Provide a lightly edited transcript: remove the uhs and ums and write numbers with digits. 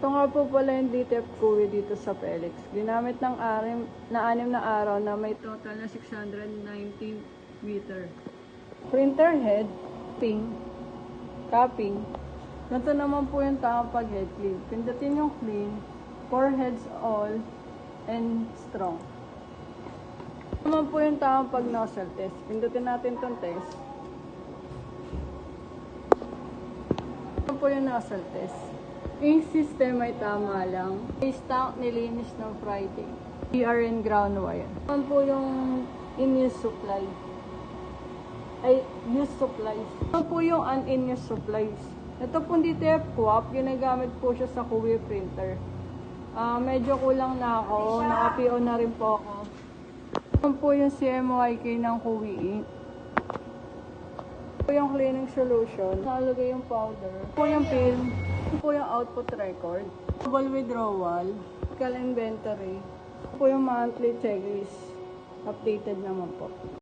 Ito nga po pala yung DTF Kuwi dito sa Felix. Ginamit ng 6 na araw na may total na 690 meter. Printer head, cupping. Ito naman po yung tamang pag-head clean. Pindutin yung clean, 4 heads all, and strong. Ito naman po yung tamang pag-nozzle test. Pindutin natin itong test. Ito po yung nozzle test. Yung system ay tama lang. Base tank nilinis ng Friday. PRN ground wire. Ito po yung in-use supply. Used supplies. Ito po yung un-in-use supplies. Ito po DTF Coop, ginagamit po siya sa Kuwi printer. Medyo kulang na ako, naka-PO na rin po ako. Ito po yung CMYK ng Kuwi Ink. Ito po yung cleaning solution. Nakalagay yung powder. Ito po yung film. Ito po yung output record. Double withdrawal. Inventory. Ito po yung monthly checklist. Updated naman po.